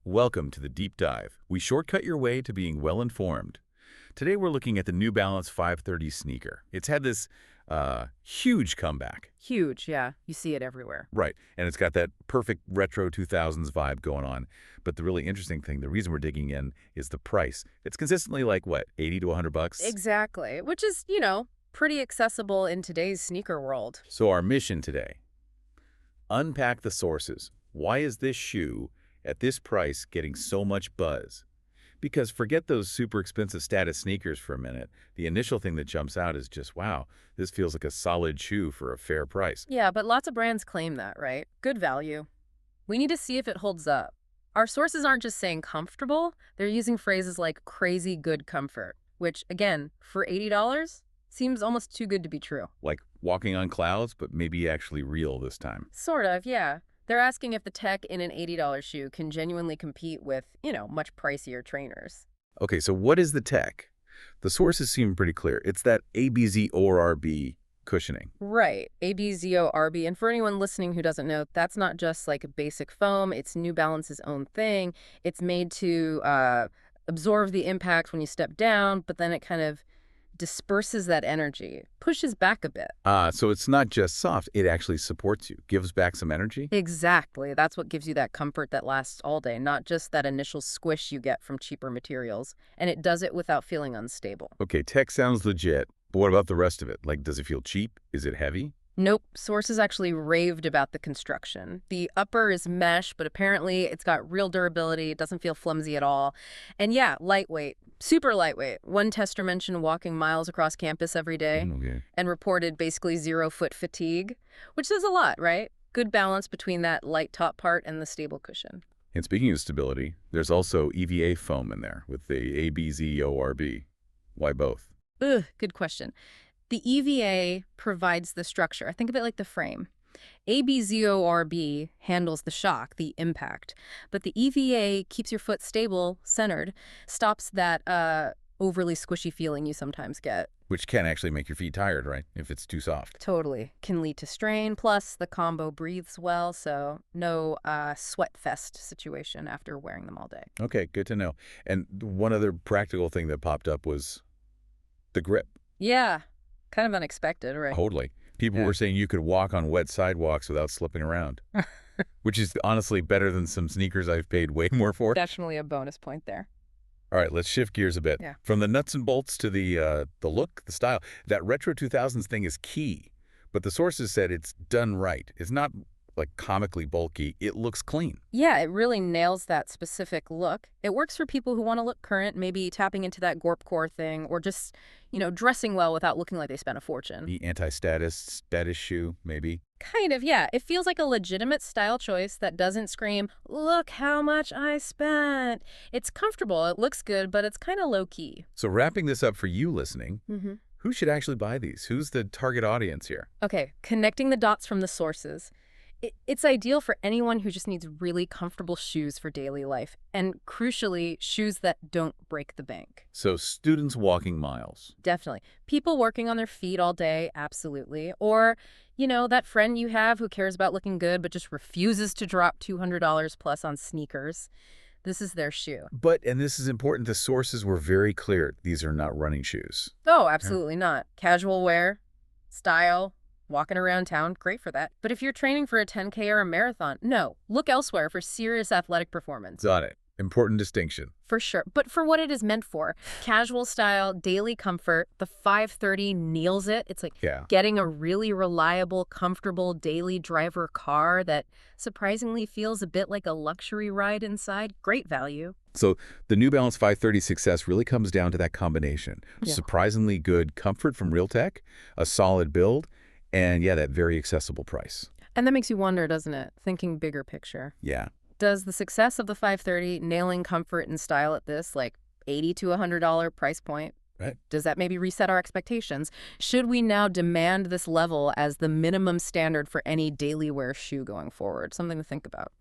Welcome to the Deep Dive. We shortcut your way to being well-informed. Today we're looking at the New Balance 530 sneaker. It's had this huge comeback. Huge, yeah. You see it everywhere. Right, and it's got that perfect retro 2000s vibe going on. But the really interesting thing, the reason we're digging in, is the price. It's consistently like, what, 80 to 100 bucks? Exactly, which is, pretty accessible in today's sneaker world. So our mission today, unpack the sources. Why is this shoe at this price getting so much buzz? Because forget those super expensive status sneakers for a minute. The initial thing that jumps out is just, wow, this feels like a solid shoe for a fair price. Yeah, but lots of brands claim that, right? Good value. We need to see if it holds up. Our sources aren't just saying comfortable, they're using phrases like crazy good comfort, which, again, for $80, seems almost too good to be true. Like walking on clouds, but maybe actually real this time. Sort of, yeah. They're asking if the tech in an $80 shoe can genuinely compete with, much pricier trainers. Okay, so what is the tech? The sources seem pretty clear. It's that ABZ-ORB cushioning. Right, ABZORB. And for anyone listening who doesn't know, that's not just like a basic foam. It's New Balance's own thing. It's made to absorb the impact when you step down, but then it kind of disperses that energy, pushes back a bit. So it's not just soft, it actually supports you, gives back some energy? Exactly. That's what gives you that comfort that lasts all day, not just that initial squish you get from cheaper materials. And it does it without feeling unstable. Okay, tech sounds legit, but what about the rest of it? Like, does it feel cheap? Is it heavy? Nope. Sources actually raved about the construction. The upper is mesh, but apparently it's got real durability. It doesn't feel flimsy at all. And yeah, lightweight. Super lightweight. One tester mentioned walking miles across campus every day and reported basically 0-foot fatigue, which says a lot, right? Good balance between that light top part and the stable cushion. And speaking of stability, there's also EVA foam in there with the ABZ-ORB. Why both? Good question. The EVA provides the structure. Think of it like the frame. ABZORB handles the shock, the impact. But the EVA keeps your foot stable, centered, stops that overly squishy feeling you sometimes get. Which can actually make your feet tired, right? If it's too soft. Totally. Can lead to strain. Plus, the combo breathes well, so no sweat fest situation after wearing them all day. Okay, good to know. And one other practical thing that popped up was the grip. Yeah. Kind of unexpected, right? Totally. People were saying you could walk on wet sidewalks without slipping around, which is honestly better than some sneakers I've paid way more for. Definitely a bonus point there. All right, let's shift gears a bit. Yeah. From the nuts and bolts to the look, the style, that retro 2000s thing is key, but the sources said it's done right. It's not like comically bulky. It looks clean. Yeah, it really nails that specific look. It works for people who want to look current, maybe tapping into that gorp core thing, or just, dressing well without looking like they spent a fortune. The status shoe, maybe. Kind of, yeah. It feels like a legitimate style choice that doesn't scream, look how much I spent. It's comfortable, it looks good, but it's kind of low-key. So wrapping this up for you listening, who should actually buy these? Who's the target audience here? Okay, connecting the dots from the sources. It's ideal for anyone who just needs really comfortable shoes for daily life, and crucially, shoes that don't break the bank. So students walking miles. Definitely. People working on their feet all day, absolutely. Or, that friend you have who cares about looking good but just refuses to drop $200 plus on sneakers. This is their shoe. But, and this is important, the sources were very clear. These are not running shoes. Oh, absolutely not. Casual wear, style, walking around town, great for that. But if you're training for a 10K or a marathon, no, look elsewhere for serious athletic performance. Got it. Important distinction. For sure. But for what it is meant for, casual style, daily comfort, the 530 nails it. It's like getting a really reliable, comfortable daily driver car that surprisingly feels a bit like a luxury ride inside. Great value. So the New Balance 530 success really comes down to that combination. Yeah. Surprisingly good comfort from real tech, a solid build, and that very accessible price. And that makes you wonder, doesn't it? Thinking bigger picture. Yeah. Does the success of the 530 nailing comfort and style at this, like $80 to $100 price point, right, does that maybe reset our expectations? Should we now demand this level as the minimum standard for any daily wear shoe going forward? Something to think about.